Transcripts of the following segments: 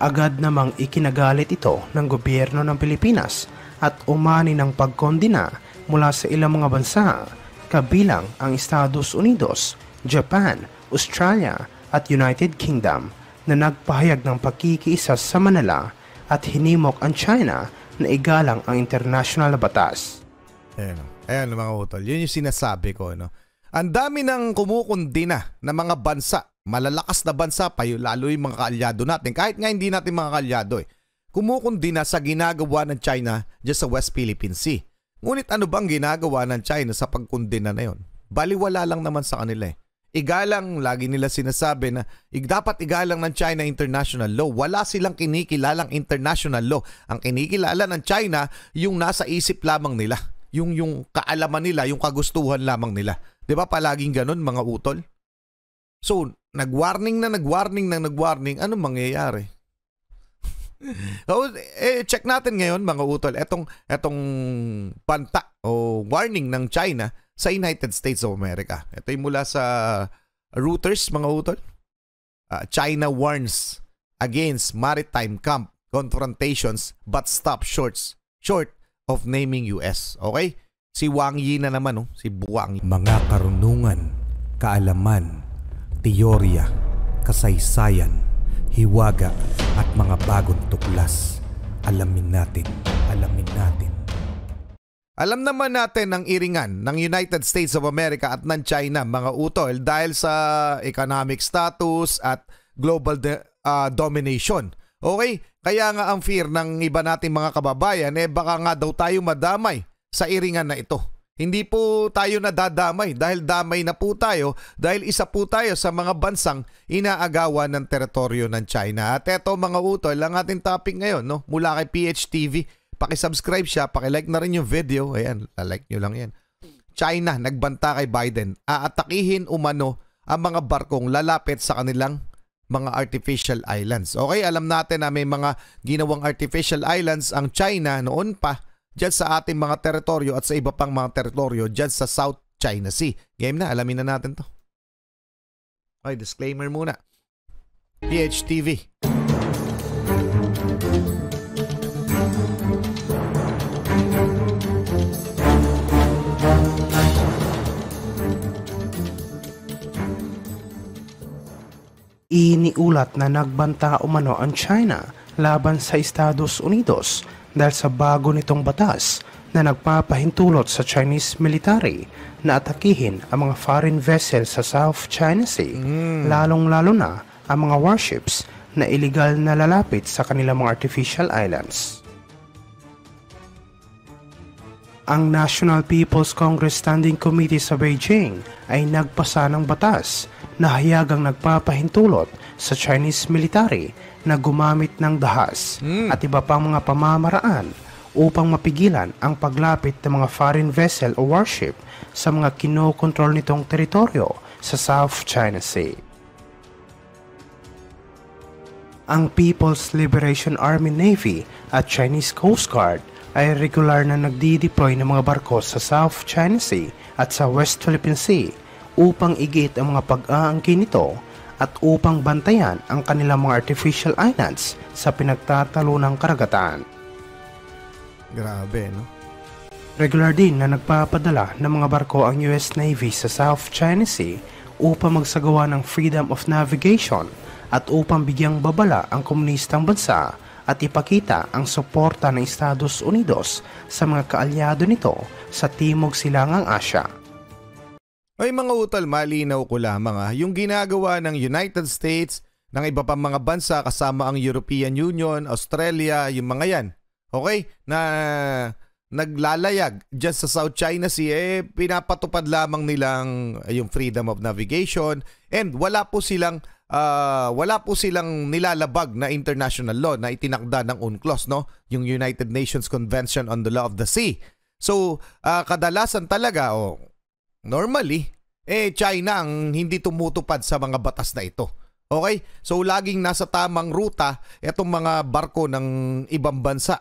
Agad namang ikinagalit ito ng gobyerno ng Pilipinas at umani ng pagkondina mula sa ilang mga bansa, kabilang ang Estados Unidos, Japan, Australia at United Kingdom na nagpahayag ng pagkikiisa sa Manila at hinimok ang China na igalang ang international na batas. Ayan mga utol, yun yung sinasabi ko. No? Ang dami ng kumukundina na mga bansa, malalakas na bansa pa yun, lalo yung mga kaalyado natin, kahit nga hindi natin mga kaalyado kumukundina sa ginagawa ng China dyan sa West Philippine Sea. Ngunit ano bang ginagawa ng China sa pagkundina na yun? Baliwala lang naman sa kanila Igalang, lagi nila sinasabi na dapat igalang ng China international law. Wala silang kinikilalang international law. Ang kinikilala ng China, yung nasa isip lamang nila. Yung kaalaman nila, yung kagustuhan lamang nila. Di ba palaging ganun mga utol? So, nag-warning, anong mangyayari? So, check natin ngayon mga utol, etong banta o warning ng China sa United States of America. Ito yung mula sa Reuters mga utol. China warns against maritime camp confrontations but stop short of naming US. Okay? Si Wang Yi na naman, si Wang Yi. Mga karunungan, kaalaman, teorya, kasaysayan, hiwaga at mga bagong tuklas. Alamin natin. Alam naman natin ang iringan ng United States of America at ng China mga utol dahil sa economic status at global domination. Okay? Kaya nga ang fear ng iba nating mga kababayan baka nga daw tayo madamay sa iringan na ito. Hindi po tayo nadadamay dahil damay na po tayo dahil isa po tayo sa mga bansang inaagawan ng teritoryo ng China. At eto mga utol, ang ating topic ngayon mula kay PHTV. Paki-subscribe siya, paki-like na rin yung video. Ayan, like nyo lang yan. China nagbanta kay Biden. Aatakihin umano ang mga barkong lalapit sa kanilang mga artificial islands. Okay, alam natin na may mga ginawang artificial islands ang China noon pa dyan sa ating mga teritoryo at sa iba pang mga teritoryo dyan sa South China Sea. Game na, alamin na natin to. Okay, disclaimer muna. PHTV. Iniulat na nagbanta umano ang China laban sa Estados Unidos dahil sa bago nitong batas na nagpapahintulot sa Chinese military na atakihin ang mga foreign vessels sa South China Sea, lalong-lalo na ang mga warships na illegal na lalapit sa kanilang mga artificial islands. Ang National People's Congress Standing Committee sa Beijing ay nagpasa ng batas na hayagang nagpapahintulot sa Chinese military na gumamit ng dahas at iba pang mga pamamaraan upang mapigilan ang paglapit ng mga foreign vessel o warship sa mga kinokontrol nitong teritoryo sa South China Sea. Ang People's Liberation Army Navy at Chinese Coast Guard ay regular na nagdi-deploy ng mga barko sa South China Sea at sa West Philippine Sea upang igit ang mga pag-aangkin nito at upang bantayan ang kanilang mga artificial islands sa pinagtatalunang karagatan. Grabe, no? Regular din na nagpapadala ng mga barko ang US Navy sa South China Sea upang magsagawa ng freedom of navigation at upang bigyang babala ang komunistang bansa at ipakita ang suporta ng Estados Unidos sa mga kaalyado nito sa Timog Silangang Asya. Ay mga utol, malinaw ko lamang yung ginagawa ng United States, ng iba pang mga bansa kasama ang European Union, Australia, yung mga yan. Okay? Na naglalayag dyan sa South China Sea, pinapatupad lamang nilang yung freedom of navigation and wala po silang nilalabag na international law na itinakda ng UNCLOS, no? Yung United Nations Convention on the Law of the Sea. So, kadalasan talaga, normally, China ang hindi tumutupad sa mga batas na ito. Okay? So, laging nasa tamang ruta itong mga barko ng ibang bansa.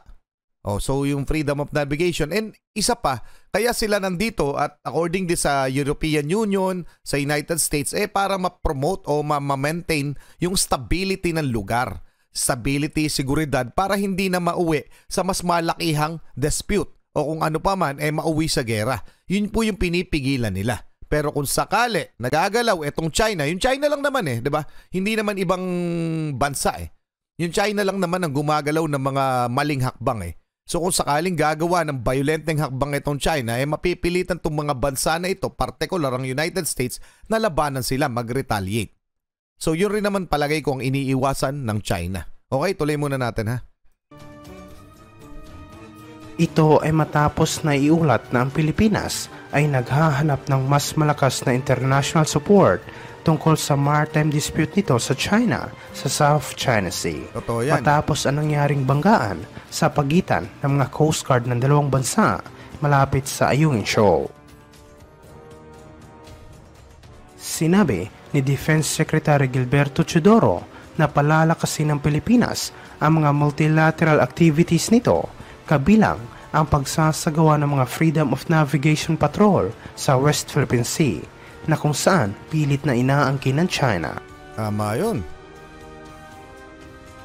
So, yung freedom of navigation. And isa pa, kaya sila nandito at according din sa European Union, sa United States, para ma-promote o ma-maintain yung stability ng lugar. stability, seguridad para hindi na mauwi sa mas malakihang dispute o kung ano pa man mauwi sa gera. Yun po yung pinipigilan nila. Pero kung sakali nagagalaw itong China, yung China lang naman 'di ba? Hindi naman ibang bansa Yung China lang naman ang gumagalaw ng mga maling hakbang So kung sakaling gagawa ng violenteng hakbang itong China, mapipilitan itong mga bansa na ito, partikular ang United States, na labanan sila, mag-retaliate. So yun rin naman palagay ko ang iniiwasan ng China. Okay, tuloy muna natin ha. Ito ay matapos na iulat na ang Pilipinas ay naghahanap ng mas malakas na international support tungkol sa maritime dispute nito sa China sa South China Sea. Totoo yan. Matapos ang nangyaring banggaan sa pagitan ng mga Coast Guard ng dalawang bansa malapit sa Ayungin Shoal. Sinabi ni Defense Secretary Gilberto Teodoro na palalakasin ng Pilipinas ang mga multilateral activities nito kabilang ang pagsasagawa ng mga Freedom of Navigation Patrol sa West Philippine Sea na kung saan pilit na inaangkin ng China. Tama yun.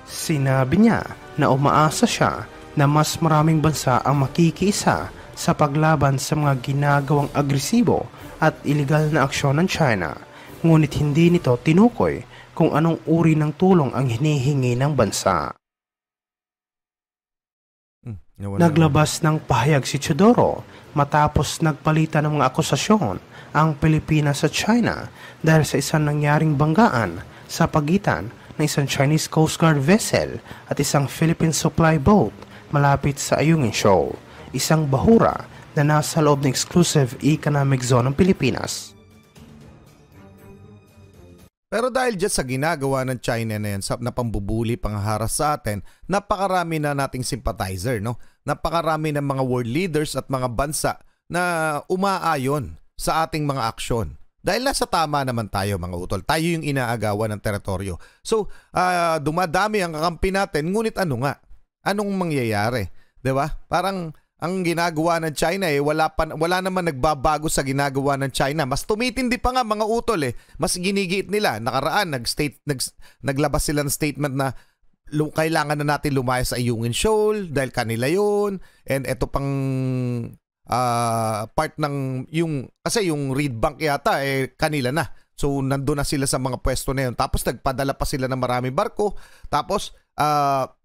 Sinabi niya na umaasa siya na mas maraming bansa ang makikiisa sa paglaban sa mga ginagawang agresibo at iligal na aksyon ng China, ngunit hindi nito tinukoy kung anong uri ng tulong ang hinihingi ng bansa. Naglabas ng pahayag si Teodoro matapos nagpalitan ng mga akusasyon ang Pilipinas sa China dahil sa isang nangyaring banggaan sa pagitan ng isang Chinese Coast Guard vessel at isang Philippine supply boat malapit sa Ayungin Shoal, isang bahura na nasa loob ng exclusive economic zone ng Pilipinas. Pero dahil dyan sa ginagawa ng China na yan, na pambubuli, panghaharas sa atin, napakarami na nating sympathizer, no? Napakarami ng mga world leaders at mga bansa na umaayon sa ating mga aksyon. Dahil nasa tama naman tayo mga utol. Tayo yung inaagawan ng teritoryo. So, dumadami ang kakampi natin, ngunit ano nga? Anong mangyayari? 'Di ba? Parang ang ginagawa ng China wala naman nagbabago sa ginagawa ng China. Mas tumitindi pa nga mga utol Mas ginigiit nila. Nakaraan naglabas sila ng statement na kailangan na natin lumayas sa Ayungin Shoal dahil kanila 'yun. And ito pang part ng kasi yung Reed Bank yata kanila na. So nandoon na sila sa mga pwesto na 'yon. Tapos nagpadala pa sila ng maraming barko. Tapos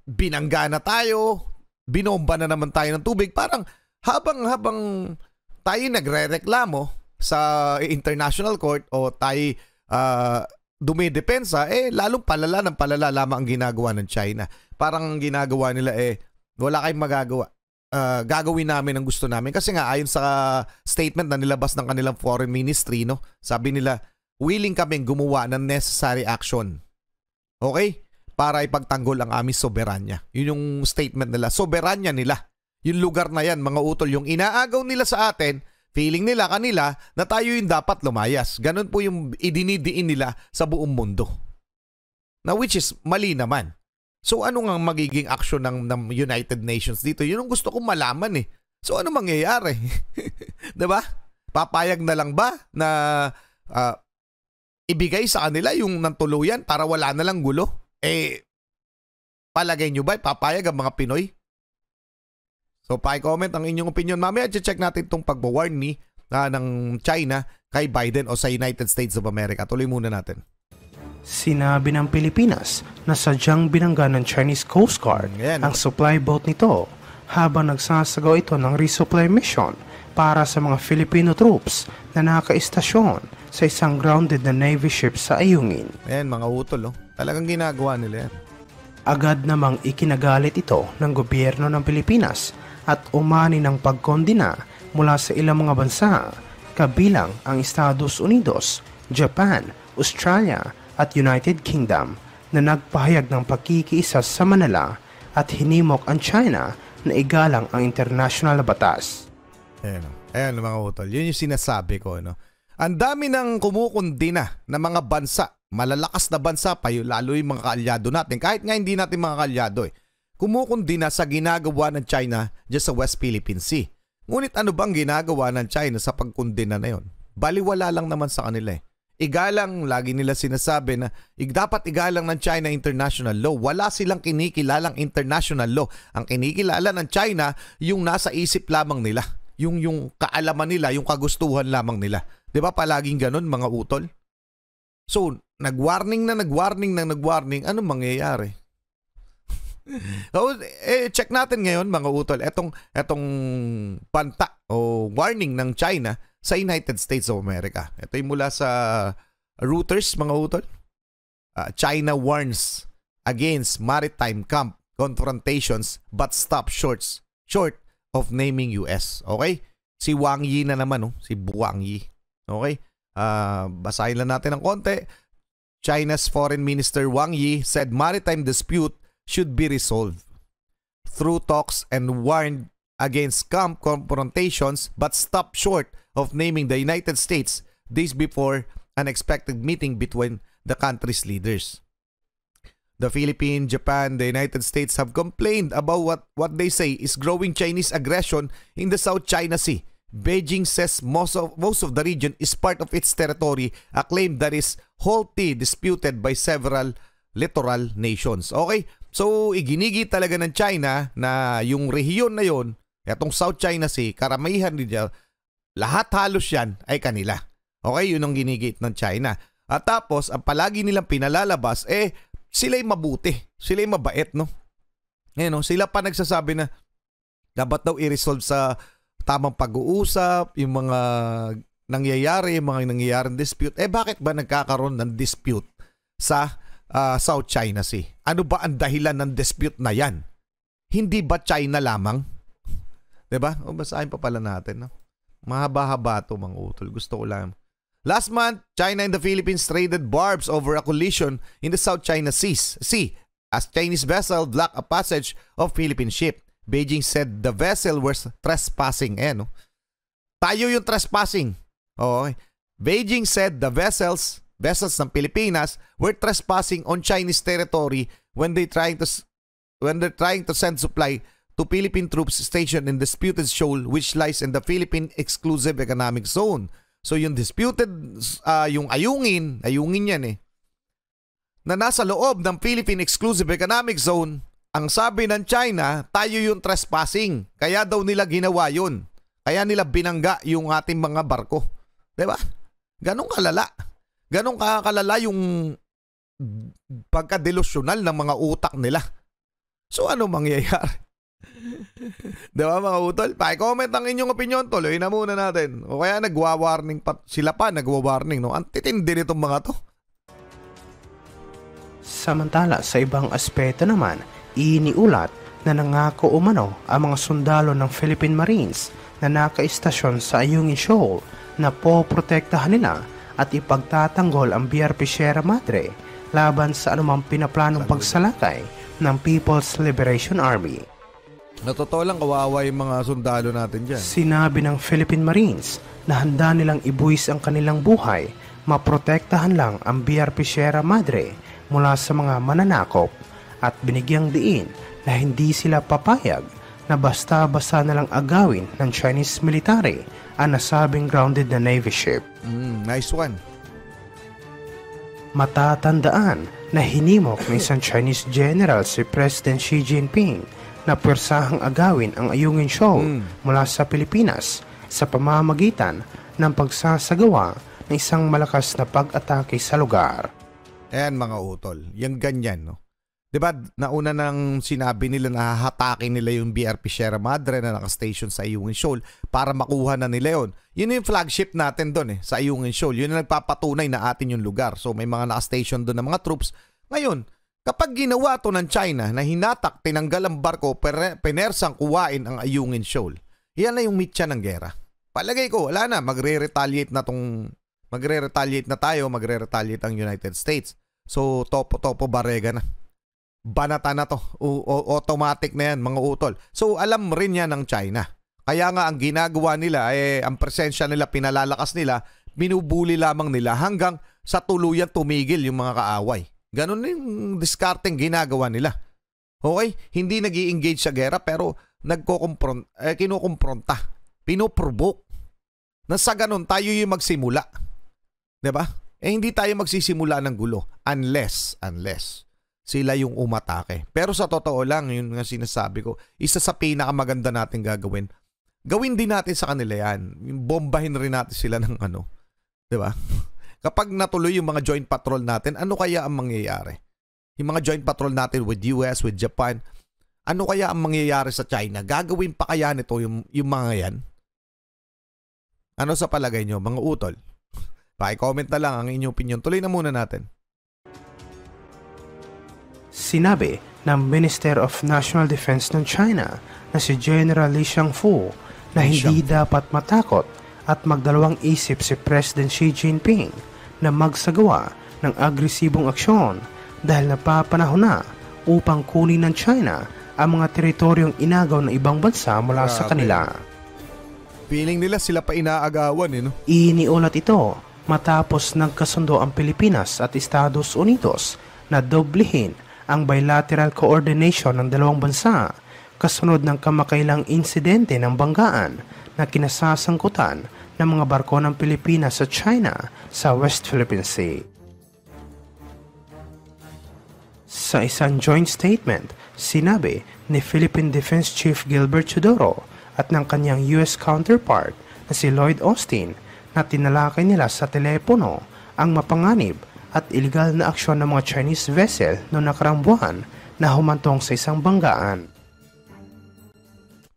binangga na tayo. Binomba na naman tayo ng tubig. Parang habang tayo nagrereklamo sa International Court o tayo dumidepensa, lalong palala ng palala lamang ang ginagawa ng China. Parang ang ginagawa nila wala kayong magagawa. Gagawin namin ang gusto namin. Kasi nga ayon sa statement na nilabas ng kanilang foreign ministry, no, sabi nila, willing kaming gumawa ng necessary action. Okay? Para ipagtanggol ang aming soberanya. Yun yung statement nila. Soberanya nila. Yung lugar na yan, mga utol, yung inaagaw nila sa atin, feeling nila kanila na tayo yung dapat lumayas. Ganun po yung idinidiin nila sa buong mundo. Na which is mali naman. So ano nga magiging action ng United Nations dito? Yun ang gusto kong malaman So ano mangyayari? Diba? Papayag na lang ba na ibigay sa kanila yung nantuluyan para wala na lang gulo? Palagay nyo ba papayag ang mga Pinoy? So pa-comment ang inyong opinion. Mamaya check natin itong pag-warn ng China kay Biden o sa United States of America. Tuloy muna natin. Sinabi ng Pilipinas na sadyang binangga ng Chinese Coast Guard ang supply boat nito habang nagsasagawa ito ng resupply mission para sa mga Filipino troops na nakaistasyon sa isang grounded na Navy ship sa Ayungin. Ayan mga utol, talagang ginagawa nila yan. Agad namang ikinagalit ito ng gobyerno ng Pilipinas at umani ng pagkondina mula sa ilang mga bansa, kabilang ang Estados Unidos, Japan, Australia at United Kingdom na nagpahayag ng pagkikiisa sa Manila at hinimok ang China na igalang ang international na batas. Ayan mga utol, yun yung sinasabi ko. Ang dami ng kumukundina na mga bansa, malalakas na bansa pa lalo yung mga kaalyado natin, kahit nga hindi natin mga kaalyado kumukundina sa ginagawa ng China dyan sa West Philippine Sea. Ngunit ano bang ginagawa ng China sa pagkundina na yun? Baliwala lang naman sa kanila igalang, lagi nila sinasabi na dapat igalang ng China international law. Wala silang kinikilalang international law. Ang kinikilala ng China, yung nasa isip lamang nila. Yung kaalaman nila, yung kagustuhan lamang nila. 'Di ba palaging ganun, mga utol? So, nag-warning, anong mangyayari? So, check natin ngayon, mga utol, etong banta o warning ng China sa United States of America. Ito ay mula sa Reuters, mga utol. China warns against maritime camp confrontations but stop short of naming US. Okay? Si Wang Yi na naman, si Wang Yi. Okay? Basahin lang natin ng konti. China's Foreign Minister Wang Yi said maritime dispute should be resolved through talks and warned against camp confrontations but stopped short of naming the United States days before an expected meeting between the country's leaders. The Philippines, Japan, the United States have complained about what they say is growing Chinese aggression in the South China Sea. Beijing says most of the region is part of its territory, a claim that is hotly disputed by several littoral nations. Okay? So, iginigi talaga ng China na yung rehiyon na yon, itong South China Sea, karamihan nila, lahat halos yan ay kanila. Okay? Yun ang ginigit ng China. At tapos, ang palagi nilang pinalalabas, sila'y mabuti. Sila'y mabait, no? Sila pa nagsasabi na dapat daw i-resolve sa tamang pag-uusap, yung mga nangyayaring dispute. Bakit ba nagkakaroon ng dispute sa South China Sea? Ano ba ang dahilan ng dispute na yan? Hindi ba China lamang? Diba? Basahin pa pala natin. No? Mahaba-haba ito, mga utol. Gusto ko lang. Last month, China and the Philippines traded barbs over a collision in the South China Sea as Chinese vessel blocked a passage of Philippine ship. Beijing said the vessel was trespassing. Tayo yung trespassing. Okay. Beijing said the vessels ng Pilipinas were trespassing on Chinese territory when they're trying to send supply to Philippine troops stationed in disputed shoal which lies in the Philippine Exclusive Economic Zone. So yung disputed, yung ayungin yan na nasa loob ng Philippine Exclusive Economic Zone, ang sabi ng China, tayo yung trespassing. Kaya daw nila ginawa yun. Kaya nila binangga yung ating mga barko. Diba? Ganong kalala. Ganong kakalala yung pagka-delusional ng mga utak nila. So ano mangyayari? Diba, mga utol? Pa-comment ang inyong opinion. Tuloy na muna natin. O kaya nagwa-warning pa. Sila pa nagwa-warning. No? Ang titindi nitong mga to. Samantala, sa ibang aspeto naman, iniulat na nangako umano ang mga sundalo ng Philippine Marines na nakaistasyon sa Ayungin Shoal na poprotektahan nila at ipagtatanggol ang BRP Sierra Madre laban sa anumang pinaplanong pagsalakay ng People's Liberation Army. Totoo lang, kawawa yung mga sundalo natin dyan. Sinabi ng Philippine Marines na handa nilang ibuwis ang kanilang buhay, maprotektahan lang ang BRP Sierra Madre mula sa mga mananakop at binigyang diin na hindi sila papayag na basta-basta nalang agawin ng Chinese military ang nasabing grounded na Navy ship. Nice one. Matatandaan na hinimok ng isang Chinese general si President Xi Jinping na pwersahang agawin ang Ayungin Shoal mula sa Pilipinas sa pamamagitan ng pagsasagawa ng isang malakas na pag-atake sa lugar. Ayan, mga utol, yung ganyan, no? Diba, nauna nang sinabi nila na hahatakin nila yung BRP Sierra Madre na nakastation sa Ayungin Shoal para makuha na nila yun. Yun yung flagship natin doon sa Ayungin Shoal. Yun yung nagpapatunay na atin yung lugar. So may mga nakastation doon ng mga troops. Ngayon, kapag ginawa to ng China na hinatak, tinanggal ang barko, penersang kuwain ang Ayungin Shoal, yan na yung mitya ng gera. Palagay ko, wala na, magre-retaliate na tayo, magre-retaliate ang United States. So topo barega na. Banata na to. Automatic na yan, mga utol. So alam rin yan ng China. Kaya nga ang ginagawa nila, ang presensya nila, pinalalakas nila, binubuli lamang nila hanggang sa tuluyan tumigil yung mga kaaway. Ganun yung discarding ginagawa nila. Okay? Hindi nag-i-engage sa gera pero kinukumpronta. Pinoprovoke. Na sa ganun tayo yung magsimula. Diba? hindi tayo magsisimula ng gulo unless sila yung umatake. Pero sa totoo lang, yun nga sinasabi ko, isa sa pinakamaganda natin gagawin, gawin din natin sa kanila yan. Bombahin rin natin sila ng ano. Diba? Kapag natuloy yung mga joint patrol natin, ano kaya ang mangyayari? Yung mga joint patrol natin with US, with Japan, ano kaya ang mangyayari sa China? Gagawin pa kaya nito yung mga yan? Ano sa palagay nyo, mga utol? Paki-comment na lang ang inyong opinion. Tuloy na muna natin. Sinabi ng Minister of National Defense ng China na si General Li Shangfu na hindi dapat matakot at magdalawang isip si President Xi Jinping na magsagawa ng agresibong aksyon dahil napapanahon na upang kunin ng China ang mga teritoryong inagaw ng ibang bansa mula sa kanila. Feeling nila sila pa inaagawan no? Iniulat ito matapos nagkasundo ang Pilipinas at Estados Unidos na doblehin ang bilateral coordination ng dalawang bansa kasunod ng kamakailang insidente ng banggaan na kinasasangkutan ng mga barko ng Pilipinas sa China sa West Philippine Sea. Sa isang joint statement, sinabi ni Philippine Defense Chief Gilbert Chodoro at ng kanyang US counterpart na si Lloyd Austin na tinalakay nila sa telepono ang mapanganib at iligal na aksyon ng mga Chinese vessel noong nakarang buwan na humantong sa isang banggaan.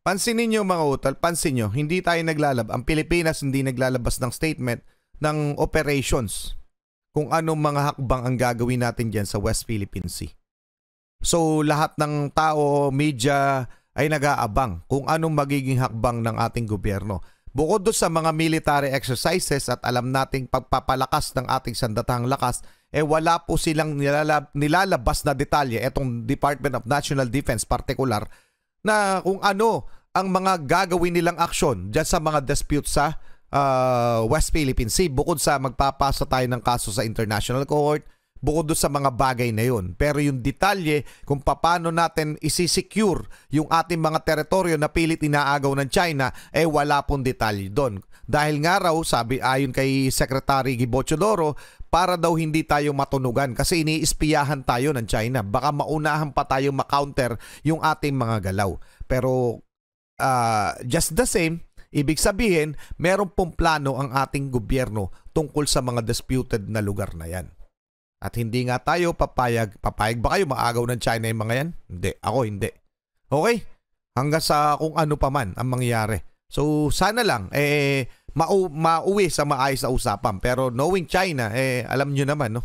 Pansinin nyo mga utol, pansin nyo, hindi tayo ang Pilipinas hindi naglalabas ng statement ng operations kung anong mga hakbang ang gagawin natin dyan sa West Philippine Sea. So lahat ng tao, media ay nag-aabang kung anong magiging hakbang ng ating gobyerno. Bukod doon sa mga military exercises at alam nating pagpapalakas ng ating sandatahang lakas, wala po silang nilalabas na detalye, etong Department of National Defense particular, na kung ano ang mga gagawin nilang aksyon dyan sa mga dispute sa West Philippine Sea. Bukod sa magpapasa tayo ng kaso sa International Court, bukod doon sa mga bagay na yun. Pero yung detalye kung paano natin isi-secure yung ating mga teritoryo na pilit inaagaw ng China, wala pong detalye doon. Dahil nga raw, sabi ayon kay Secretary Gibo Chodoro, para daw hindi tayo matunugan kasi iniispiyahan tayo ng China. Baka maunahan pa tayo makounter yung ating mga galaw. Pero just the same, ibig sabihin, meron pong plano ang ating gobyerno tungkol sa mga disputed na lugar na yan. At hindi nga tayo papayag. Papayag ba kayo maagaw ng China yung mga yan? Hindi. Ako hindi. Okay? Hanggang sa kung ano pa man ang mangyayari. So sana lang mauwi sa maayos na usapan. Pero knowing China, alam nyo naman, no?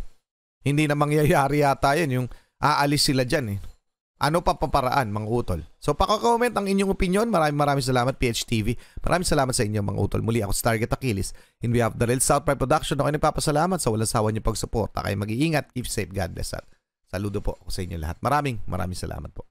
Hindi na mangyayari yata yan yung aalis sila dyan. Ano pa paparaan, mga utol? So paka-comment ang inyong opinion. Maraming salamat, PHTV. Maraming salamat sa inyo, mga utol. Muli ako, Stargate Achilles. In behalf of the Real South Pride Production, ako nagpapasalamat sa walang sawa niyo pagsuporta. Kayo mag-iingat, keep safe, God bless. At saludo po ako sa inyo lahat. Maraming salamat po.